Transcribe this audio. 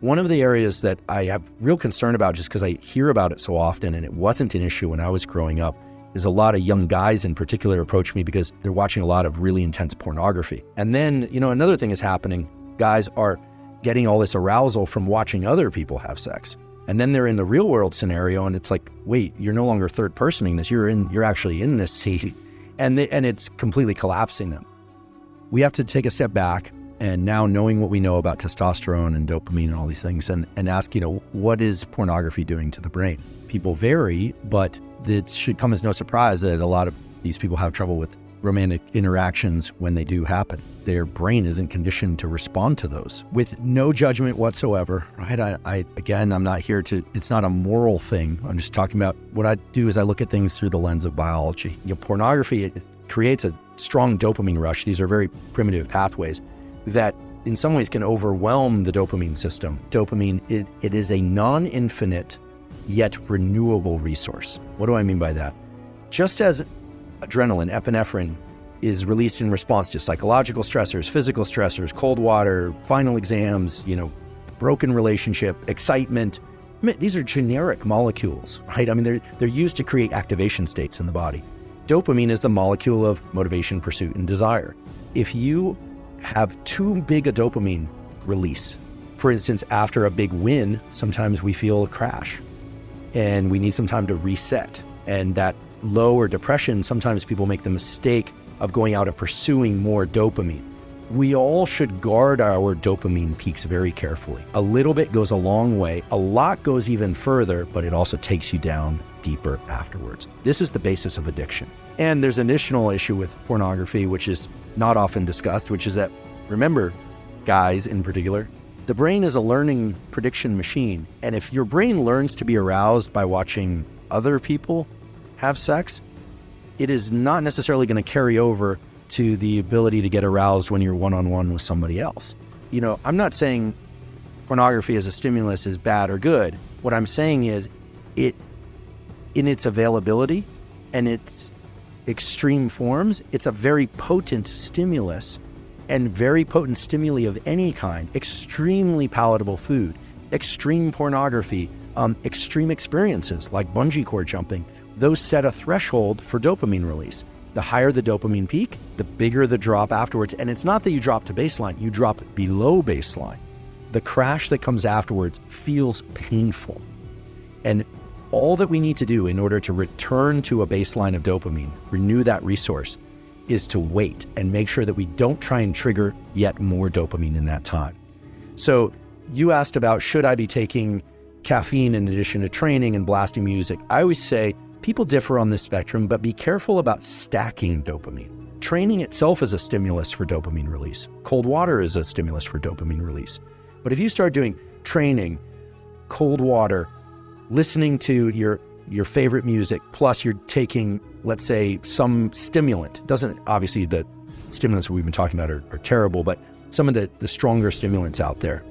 One of the areas that I have real concern about, just because I hear about it so often, and it wasn't an issue when I was growing up, is a lot of young guys in particular approach me because they're watching a lot of really intense pornography. And then, another thing is happening. Guys are getting all this arousal from watching other people have sex. And then they're in the real world scenario, and it's like, wait, you're no longer third personing this. You're actually in this scene, and it's completely collapsing them. We have to take a step back, and now knowing what we know about testosterone and dopamine and all these things, and ask, what is pornography doing to the brain? People vary, but it should come as no surprise that a lot of these people have trouble with romantic interactions when they do happen. Their brain isn't conditioned to respond to those with no judgment whatsoever, right? I'm not here it's not a moral thing. I'm just talking about what I do is I look at things through the lens of biology. Pornography, it creates a strong dopamine rush. These are very primitive pathways that in some ways can overwhelm the dopamine system. Dopamine, it is a non-infinite yet renewable resource. What do I mean by that? Just as adrenaline, epinephrine, is released in response to psychological stressors, physical stressors, cold water, final exams, broken relationship, excitement. These are generic molecules, right? They're used to create activation states in the body. Dopamine is the molecule of motivation, pursuit, and desire. If you have too big a dopamine release, for instance, after a big win, sometimes we feel a crash and we need some time to reset. And that low or depression, sometimes people make the mistake of going out and pursuing more dopamine. We all should guard our dopamine peaks very carefully. A little bit goes a long way, a lot goes even further, but it also takes you down deeper afterwards. This is the basis of addiction. And there's an additional issue with pornography, which is not often discussed, which is that, remember, guys in particular, the brain is a learning prediction machine. And if your brain learns to be aroused by watching other people have sex, it is not necessarily going to carry over to the ability to get aroused when you're one-on-one with somebody else. I'm not saying pornography as a stimulus is bad or good. What I'm saying is in its availability and its extreme forms, it's a very potent stimulus, and very potent stimuli of any kind, extremely palatable food, extreme pornography, extreme experiences like bungee cord jumping, those set a threshold for dopamine release. The higher the dopamine peak, the bigger the drop afterwards. And it's not that you drop to baseline, you drop below baseline. The crash that comes afterwards feels painful. And all that we need to do in order to return to a baseline of dopamine, renew that resource, is to wait and make sure that we don't try and trigger yet more dopamine in that time. So you asked about, should I be taking caffeine in addition to training and blasting music? I always say people differ on this spectrum, but be careful about stacking dopamine. Training itself is a stimulus for dopamine release. Cold water is a stimulus for dopamine release. But if you start doing training, cold water, listening to your favorite music, plus you're taking, let's say, some stimulant, obviously the stimulants we've been talking about are terrible, but some of the stronger stimulants out there,